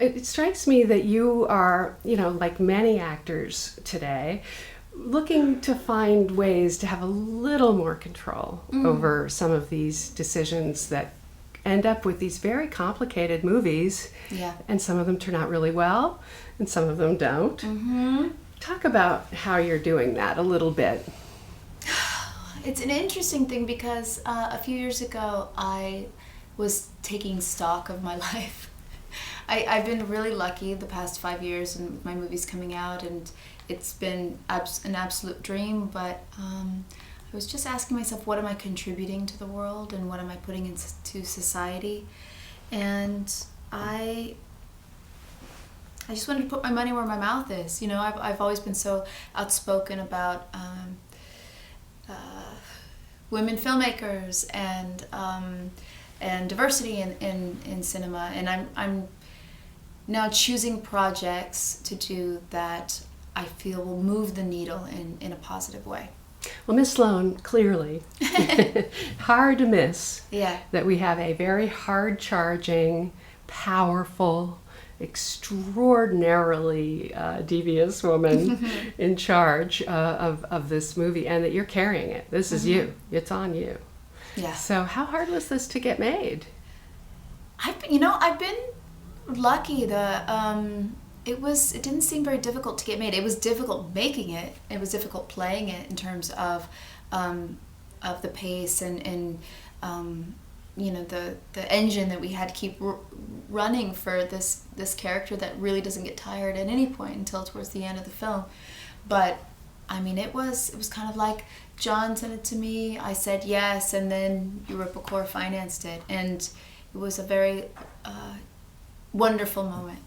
it strikes me that you are, like many actors today, looking to find ways to have a little more control over some of these decisions that end up with these very complicated movies. Yeah. And some of them turn out really well, and some of them don't. Mm-hmm. Talk about how you're doing that a little bit. It's an interesting thing because a few years ago I was taking stock of my life. I've been really lucky the past 5 years, and my movie's coming out, and it's been an absolute dream, but I was just asking myself, what am I contributing to the world, and what am I putting into society? And I just wanted to put my money where my mouth is. I've always been so outspoken about women filmmakers and diversity in cinema, and I'm now choosing projects to do that I feel will move the needle in a positive way. Well, Miss Sloane, clearly, hard to miss that we have a very hard-charging, powerful, extraordinarily devious woman in charge of this movie, and that you're carrying it. This is you. It's on you. Yeah. So how hard was this to get made? I've been lucky. It didn't seem very difficult to get made. It was difficult making it. It was difficult playing it in terms of the pace and the engine that we had to keep running for this character that really doesn't get tired at any point until towards the end of the film. But I mean, it was kind of like John sent it to me, I said yes, and then Europa Corps financed it, and it was a very wonderful moment.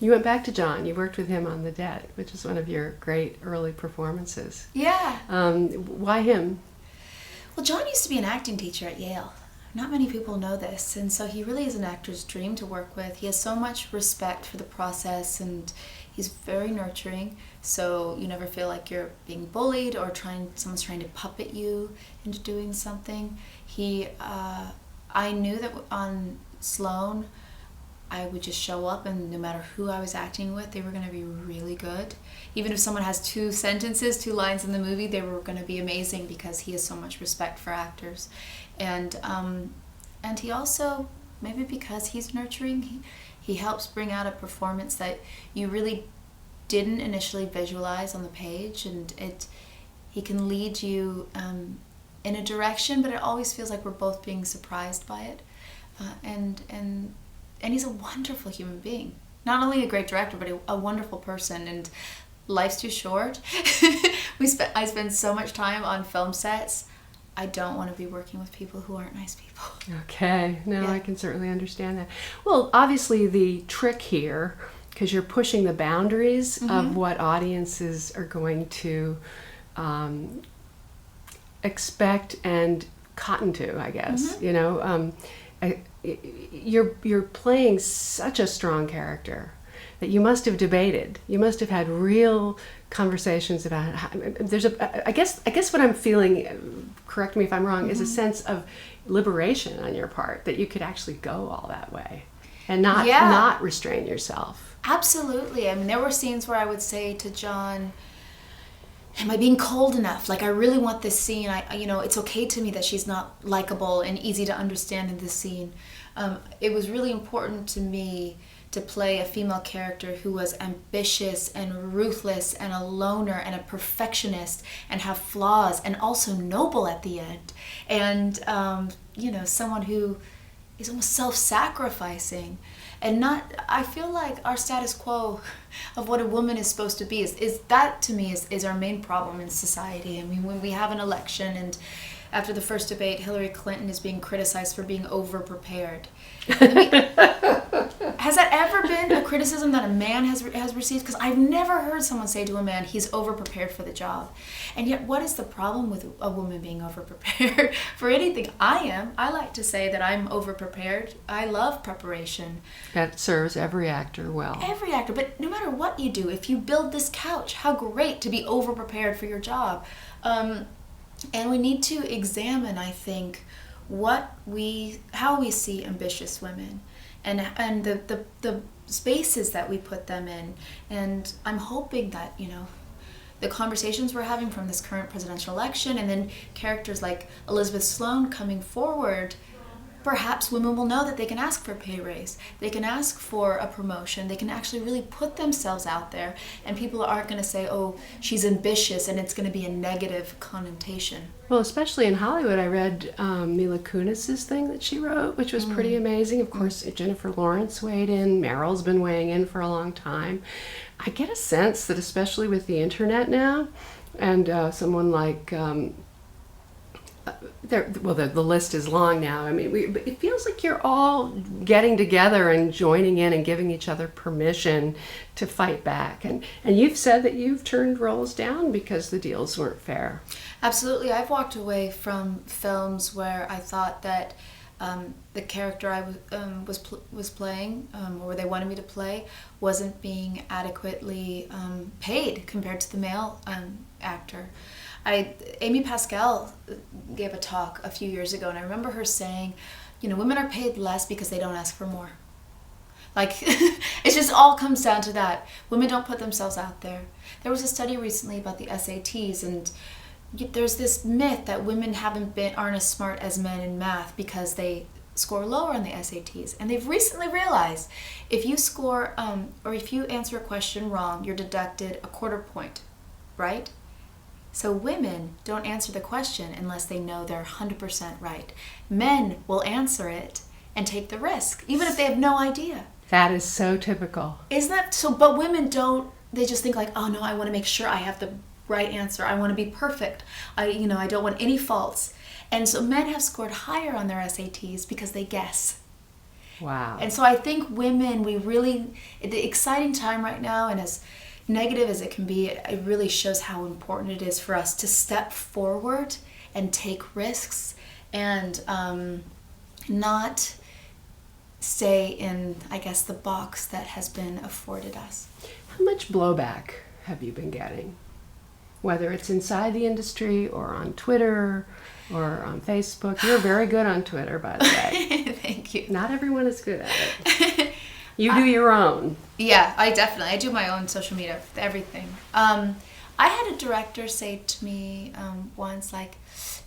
You went back to John. You worked with him on The Debt, which is one of your great early performances. Yeah. Why him? Well, John used to be an acting teacher at Yale. Not many people know this, and so he really is an actor's dream to work with. He has so much respect for the process, and he's very nurturing, so you never feel like you're being bullied or someone's trying to puppet you into doing something. I knew that on Sloane, I would just show up, and no matter who I was acting with, they were going to be really good. Even if someone has 2 lines in the movie, they were going to be amazing because he has so much respect for actors. And he also, maybe because he's nurturing, he helps bring out a performance that you really didn't initially visualize on the page, and he can lead you in a direction, but it always feels like we're both being surprised by it. And he's a wonderful human being. Not only a great director, but a wonderful person. And life's too short. I spend so much time on film sets. I don't want to be working with people who aren't nice people. Okay. No, yeah. I can certainly understand that. Well, obviously the trick here, because you're pushing the boundaries of what audiences are going to expect and cotton to, I guess. You're playing such a strong character that you must have debated. You must have had real conversations about how, I guess what I'm feeling, correct me if I'm wrong, is a sense of liberation on your part, that you could actually go all that way and not restrain yourself. Absolutely. I mean, there were scenes where I would say to John, am I being cold enough? Like, I really want this scene. It's okay to me that she's not likable and easy to understand in this scene. It was really important to me to play a female character who was ambitious and ruthless and a loner and a perfectionist and have flaws and also noble at the end. And, someone who is almost self-sacrificing. And I feel like our status quo of what a woman is supposed to be is that, to me, is our main problem in society. I mean, when we have an election, and after the first debate, Hillary Clinton is being criticized for being over-prepared. Has that ever been a criticism that a man has received? Because I've never heard someone say to a man, he's over-prepared for the job. And yet, what is the problem with a woman being over-prepared for anything? I like to say that I'm over-prepared. I love preparation. That serves every actor well. Every actor. But no matter what you do, if you build this couch, how great to be over-prepared for your job. And we need to examine, I think, how we see ambitious women, and the spaces that we put them in. And I'm hoping that, the conversations we're having from this current presidential election, and then characters like Elizabeth Sloane coming forward, perhaps women will know that they can ask for a pay raise, they can ask for a promotion, they can actually really put themselves out there, and people aren't going to say, oh, she's ambitious, and it's going to be a negative connotation. Well, especially in Hollywood, I read Mila Kunis's thing that she wrote, which was pretty amazing. Of course, Jennifer Lawrence weighed in. Meryl's been weighing in for a long time. I get a sense that, especially with the internet now, and someone like, the list is long now. I mean, it feels like you're all getting together and joining in and giving each other permission to fight back. And you've said that you've turned roles down because the deals weren't fair. Absolutely. I've walked away from films where I thought that the character I was playing, or they wanted me to play, wasn't being adequately paid compared to the male actor. Amy Pascal gave a talk a few years ago, and I remember her saying, women are paid less because they don't ask for more. Like, it just all comes down to that. Women don't put themselves out there. There was a study recently about the SATs, and there's this myth that women aren't as smart as men in math because they score lower on the SATs. And they've recently realized if you score, or if you answer a question wrong, you're deducted a quarter point, right? So women don't answer the question unless they know they're 100% right. Men will answer it and take the risk, even if they have no idea. That is so typical. Isn't that so? But women don't, they just think like, oh no, I want to make sure I have the right answer. I want to be perfect. I don't want any faults. And so men have scored higher on their SATs because they guess. Wow. And so I think women, the exciting time right now, and as negative as it can be, it really shows how important it is for us to step forward and take risks and not stay in, I guess, the box that has been afforded us. How much blowback have you been getting? Whether it's inside the industry or on Twitter or on Facebook. You're very good on Twitter, by the way. Thank you. Not everyone is good at it. You do your own. Yeah, I do my own social media, everything. I had a director say to me once, like,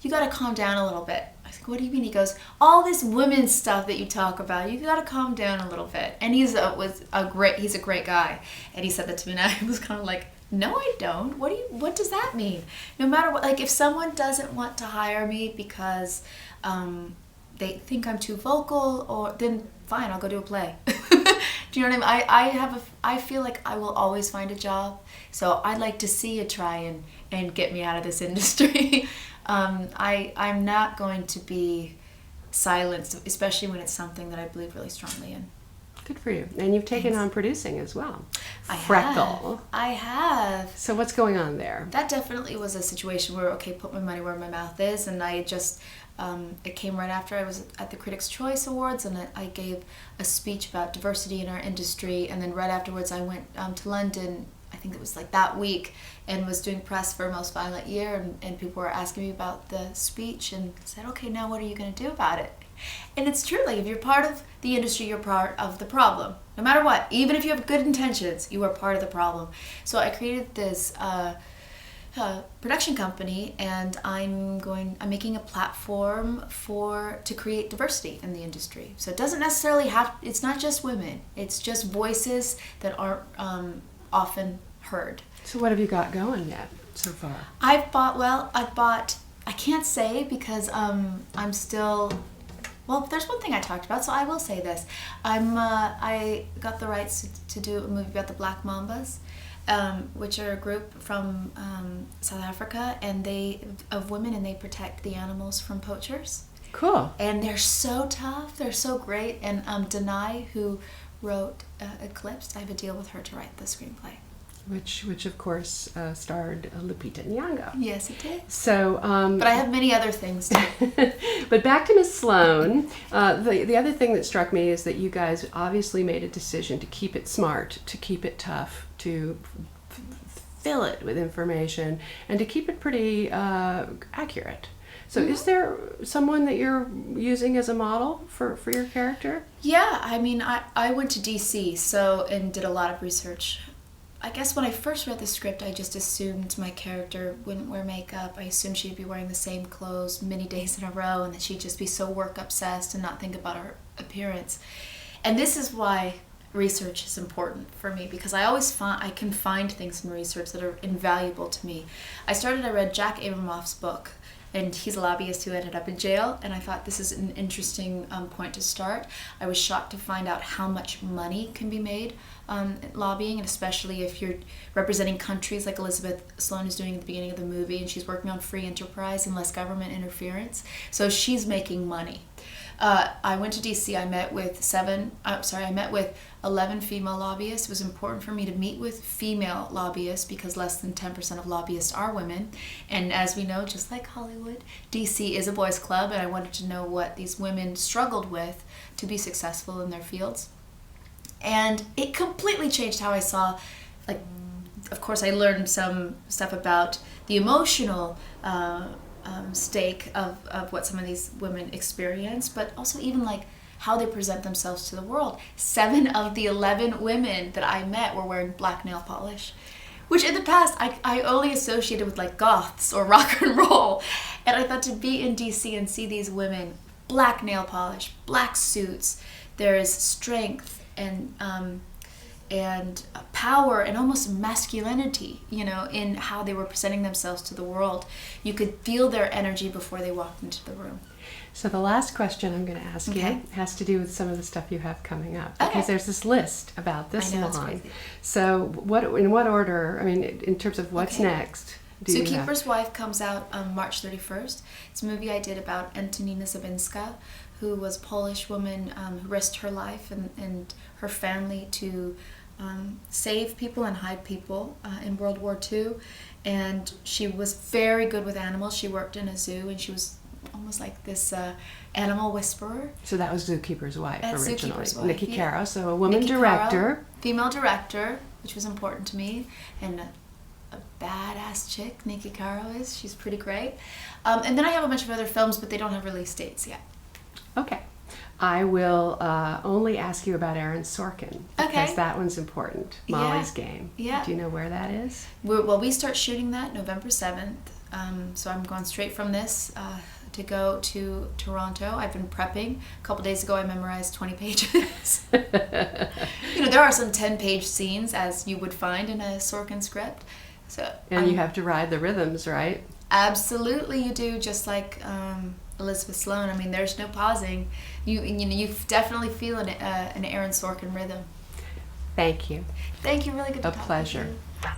you got to calm down a little bit. I was like, what do you mean? He goes, all this women's stuff that you talk about, you got to calm down a little bit. And he's a great guy. And he said that to me, and I was kind of like, no, I don't. What does that mean? No matter what, like if someone doesn't want to hire me because they think I'm too vocal, then fine, I'll go do a play. Do you know what I mean? I feel like I will always find a job. So I'd like to see you try and get me out of this industry. I'm not going to be silenced, especially when it's something that I believe really strongly in. Good for you. And you've taken on producing as well. I have. So what's going on there? That definitely was a situation where, okay, put my money where my mouth is. And I just, it came right after I was at the Critics' Choice Awards, and I gave a speech about diversity in our industry. And then right afterwards I went to London, I think it was like that week, and was doing press for Most Violent Year. And people were asking me about the speech, and said, okay, now what are you going to do about it? And it's true, like if you're part of the industry, you're part of the problem. No matter what, even if you have good intentions, you are part of the problem. So I created this production company, and I'm making a platform to create diversity in the industry. So it doesn't necessarily it's not just women, it's just voices that aren't often heard. So what have you got going yet so far? I can't say because I'm still. Well, there's one thing I talked about, so I will say this. I got the rights to do a movie about the Black Mambas, which are a group from South Africa, and of women, and they protect the animals from poachers. Cool. And they're so tough. They're so great. And Denai, who wrote Eclipse, I have a deal with her to write the screenplay. Which of course starred Lupita Nyong'o. Yes, it did. So, but I have many other things too. But back to Miss Sloane. The other thing that struck me is that you guys obviously made a decision to keep it smart, to keep it tough, to fill it with information, and to keep it pretty accurate. So is there someone that you're using as a model for your character? Yeah, I mean, I went to DC and did a lot of research. I guess when I first read the script, I just assumed my character wouldn't wear makeup. I assumed she'd be wearing the same clothes many days in a row and that she'd just be so work obsessed and not think about her appearance. And this is why research is important for me, because I can find things in research that are invaluable to me. I read Jack Abramoff's book, and he's a lobbyist who ended up in jail, and I thought this is an interesting point to start. I was shocked to find out how much money can be made lobbying, and especially if you're representing countries like Elizabeth Sloane is doing at the beginning of the movie, and she's working on free enterprise and less government interference. So she's making money. I went to DC. I met with 11 female lobbyists. It was important for me to meet with female lobbyists because less than 10% of lobbyists are women. And as we know, just like Hollywood, DC is a boys' club, and I wanted to know what these women struggled with to be successful in their fields. And it completely changed how I saw, of course, I learned some stuff about the emotional stake of what some of these women experience, but also even how they present themselves to the world. 7 of the 11 women that I met were wearing black nail polish, which in the past I only associated with goths or rock and roll. And I thought to be in DC and see these women, black nail polish, black suits, there is strength and power and almost masculinity, in how they were presenting themselves to the world. You could feel their energy before they walked into the room. So the last question I'm going to ask you has to do with some of the stuff you have coming up, because there's this list about this salon. So in what order, in terms of what's next, do you have? Zookeeper's Wife comes out on March 31st. It's a movie I did about Antonina Zabinska, who was a Polish woman who risked her life and her family to save people and hide people in World War II. And she was very good with animals. She worked in a zoo, and she was almost like this animal whisperer. So that was Zookeeper's Wife originally. Zookeeper's Wife, Nikki Caro, so a woman director. Female director, which was important to me, and a badass chick, Nikki Caro is. She's pretty great. And then I have a bunch of other films, but they don't have release dates yet. Okay. I will only ask you about Aaron Sorkin, because that one's important. Molly's Game. Yeah. Do you know where that is? We start shooting that November 7th. So I'm going straight from this to go to Toronto. I've been prepping. A couple days ago I memorized 20 pages. There are some 10-page scenes, as you would find in a Sorkin script. And you have to ride the rhythms, right? Absolutely you do, just like Elizabeth Sloane. There's no pausing. You definitely feel an Aaron Sorkin rhythm. Thank you. Thank you. Really good to talk pleasure. with you.